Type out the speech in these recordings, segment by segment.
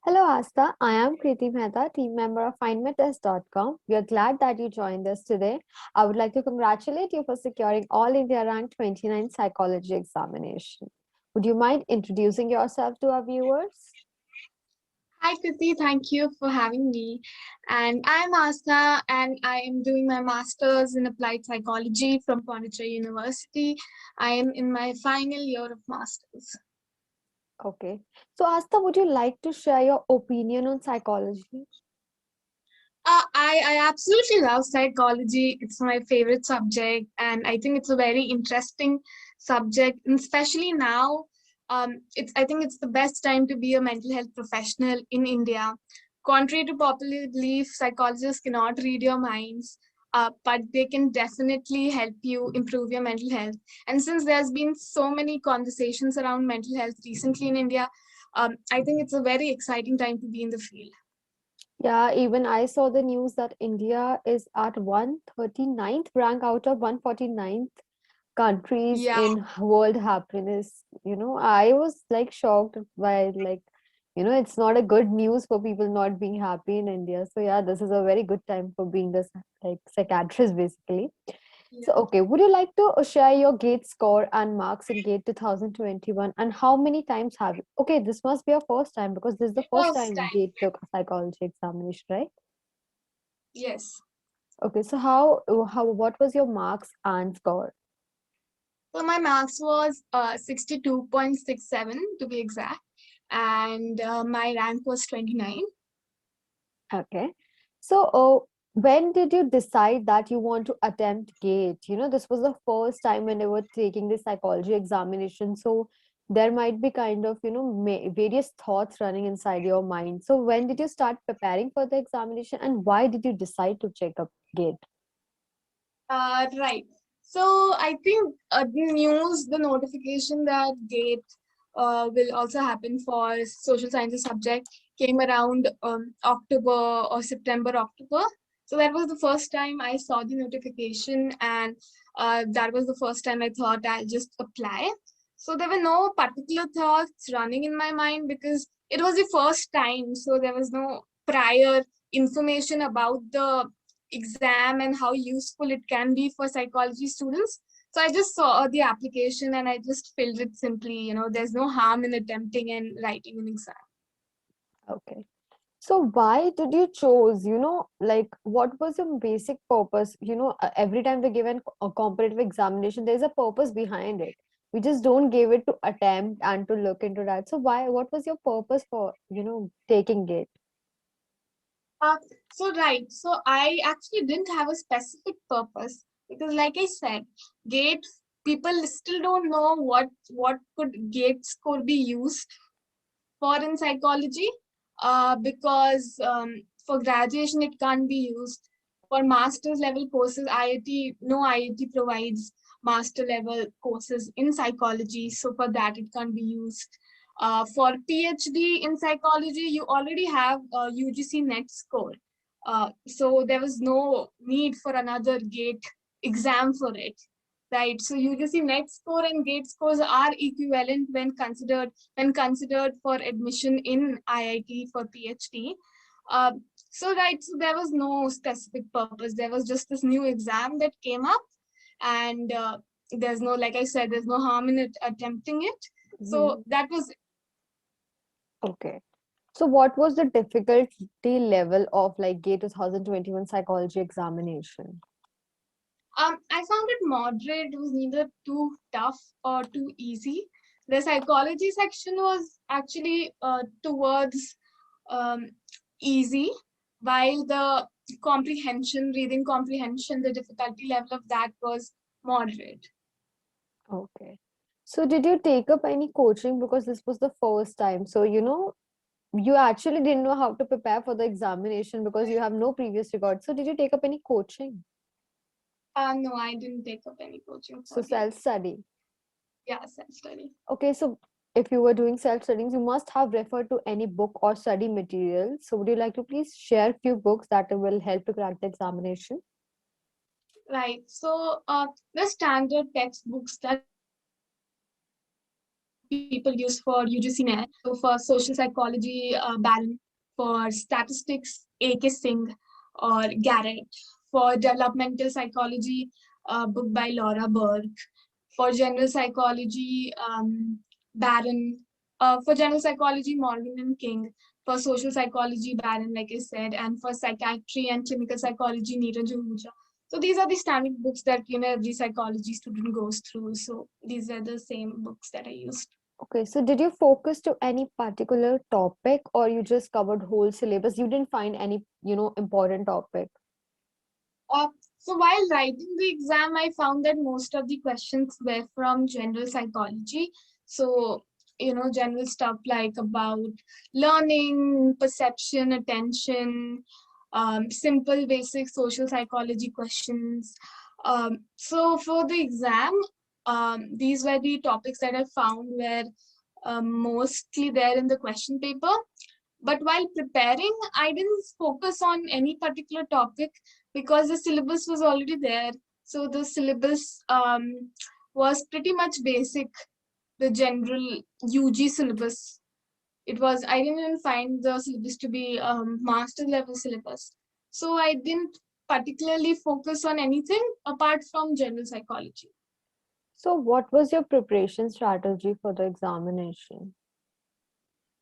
Hello, Asta. I am Kriti Mehta, team member of FindMyTest.com. We are glad that you joined us today. I would like to congratulate you for securing All India Rank 29 Psychology examination. Would you mind introducing yourself to our viewers? Hi, Kriti. Thank you for having me. And I'm Asna, and I am doing my master's in applied psychology from Pondicherry University. I am in my final year of master's. Okay. So, Asta, would you like to share your opinion on psychology? I absolutely love psychology. It's my favorite subject, and I think it's a very interesting subject, and especially now. I think it's the best time to be a mental health professional in India. Contrary to popular belief, psychologists cannot read your minds, but they can definitely help you improve your mental health. And since there's been so many conversations around mental health recently in India, I think it's a very exciting time to be in the field. Yeah, even I saw the news that India is at 139th rank out of 149th countries Yeah. in world happiness. I was like shocked by it's not a good news for people not being happy in India. So yeah, this is a very good time for being this like psychiatrist basically. So okay, would you like to share your gate score and marks in gate 2021 and how many times have you? Okay, this must be your first time because this is the first First time time. gate took a psychology examination, right? Yes. Okay, so how what was your marks and score? So my marks was 62.67 to be exact, and my rank was 29. Okay. So, when did you decide that you want to attempt GATE? This was the first time when they were taking the psychology examination. So, there might be kind of, various thoughts running inside your mind. So, when did you start preparing for the examination and why did you decide to check up GATE? Right. So I think the notification that GATE will also happen for social sciences subject came around October or September, October. So that was the first time I saw the notification, and that was the first time I thought I'll just apply. So there were no particular thoughts running in my mind because it was the first time. So there was no prior information about the exam and how useful it can be for psychology students. So I just saw the application and I just filled it simply. There's no harm in attempting and writing an exam. Okay. So why did you choose, like what was your basic purpose? Every time they give a competitive examination, there's a purpose behind it. We just don't give it to attempt and to look into that. So what was your purpose for, taking it? Uh, so I actually didn't have a specific purpose because, like I said, GATE people still don't know what could GATE score be used for in psychology, because for graduation it can't be used. For master's level courses, no IIT provides master level courses in psychology, so for that it can't be used. For PhD in psychology, you already have a UGC net score, so there was no need for another GATE exam for it. Right, so UGC net score and GATE scores are equivalent when considered for admission in IIT for PhD. So there was no specific purpose. There was just this new exam that came up, and there's no, like I said, there's no harm in it attempting it. So Mhm. that was. Okay. So what was the difficulty level of like GATE 2021 psychology examination? I found it moderate. It was neither too tough or too easy. The psychology section was actually towards um, easy, while the reading comprehension, the difficulty level of that was moderate. Okay. So did you take up any coaching because this was the first time? So, you actually didn't know how to prepare for the examination because you have no previous record. So did you take up any coaching? No, I didn't take up any coaching So for GATE. self study. Yeah, self-study. Okay, so if you were doing self studies, you must have referred to any book or study material. So would you like to please share a few books that will help to crack the examination? Right. So the standard textbooks that people use for UGC NET. So for social psychology, Baron. For statistics, A.K. Singh or Garrett. For developmental psychology, a book by Laura Burke. For general psychology, Baron. For general psychology, Morgan and King. For social psychology, Baron, like I said, and for psychiatry and clinical psychology, Neeraj Ahuja. So these are the standard books that every psychology student goes through. So these are the same books that I used. Okay, so did you focus to any particular topic or you just covered whole syllabus? You didn't find any, important topic? Uh, so while writing the exam, I found that most of the questions were from general psychology. So, general stuff like about learning, perception, attention, simple basic social psychology questions. So for the exam, these were the topics that I found were mostly there in the question paper. But while preparing, I didn't focus on any particular topic because the syllabus was already there. So the syllabus was pretty much basic, the general UG syllabus. I didn't even find the syllabus to be master level syllabus. So I didn't particularly focus on anything apart from general psychology. So what was your preparation strategy for the examination?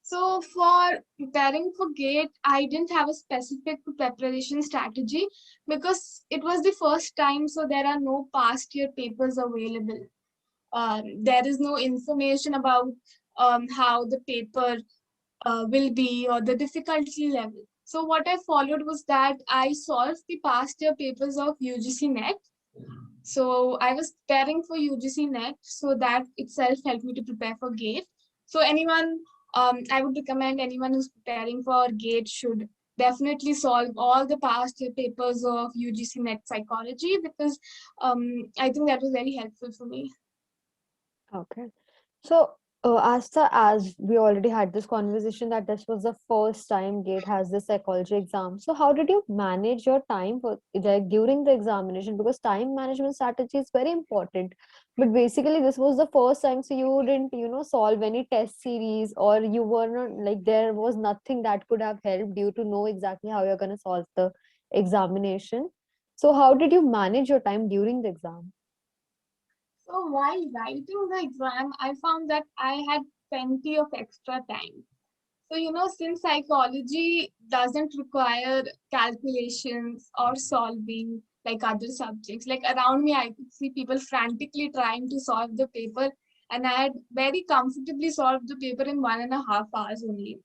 So for preparing for GATE, I didn't have a specific preparation strategy because it was the first time, so there are no past year papers available. There is no information about how the paper will be or the difficulty level. So what I followed was that I solved the past year papers of UGC NET. So I was preparing for UGC NET, so that itself helped me to prepare for GATE. So I would recommend anyone who's preparing for GATE should definitely solve all the past year papers of UGC NET psychology because I think that was very helpful for me. Okay. So, as we already had this conversation that this was the first time GATE has the psychology exam. So, how did you manage your time for like during the examination? Because time management strategy is very important. But basically, this was the first time, so you didn't, solve any test series, or you were not like there was nothing that could have helped you to know exactly how you're gonna solve the examination. So, how did you manage your time during the exam? So while writing the exam, I found that I had plenty of extra time. So, since psychology doesn't require calculations or solving like other subjects, like around me, I could see people frantically trying to solve the paper, and I had very comfortably solved the paper in 1.5 hours only.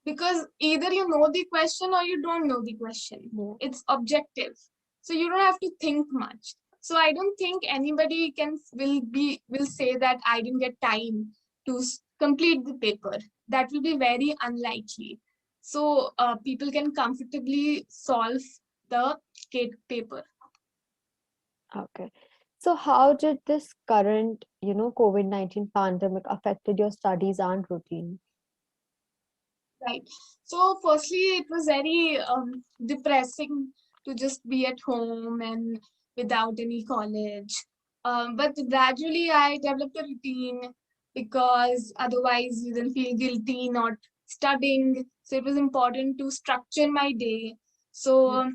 Because either you know the question or you don't know the question. Yeah. It's objective. So you don't have to think much. So I don't think anybody will say that I didn't get time to complete the paper. That will be very unlikely. So people can comfortably solve the GATE paper. Okay. So how did this current, COVID-19 pandemic affected your studies and routine? Right. So firstly, it was very depressing to just be at home and without any college. But gradually, I developed a routine because otherwise you then feel guilty not studying. So it was important to structure my day. So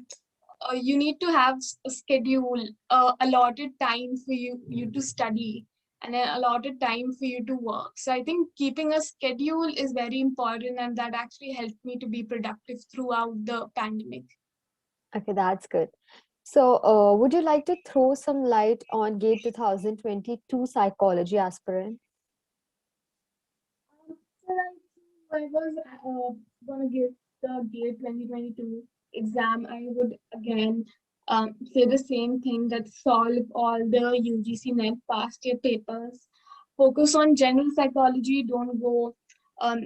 you need to have a schedule, allotted time for you to study and a allotted time for you to work. So I think keeping a schedule is very important, and that actually helped me to be productive throughout the pandemic. Okay, that's good. So, would you like to throw some light on GATE 2022 psychology aspirant? So I was gonna give the GATE 2022 exam. I would again say the same thing, that solve all the UGC NET past year papers. Focus on general psychology. Don't go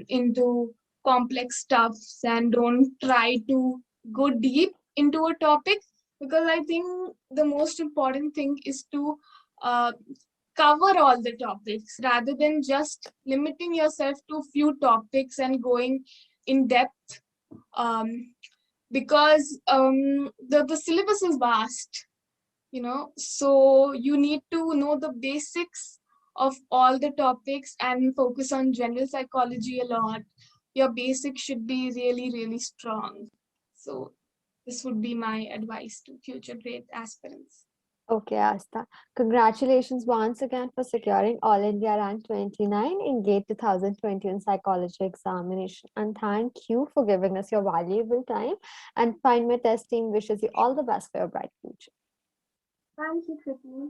into complex stuffs, and don't try to go deep into a topic, because I think the most important thing is to uh, cover all the topics rather than just limiting yourself to few topics and going in depth, um, because the syllabus is vast, so you need to know the basics of all the topics and focus on general psychology a lot. Your basics should be really, really strong. So this would be my advice to future great aspirants. Okay, Asta. Congratulations once again for securing All India Rank 29 in GATE 2021 Psychology Examination. And thank you for giving us your valuable time. And Find My Test team wishes you all the best for your bright future. Thank you, Kriti.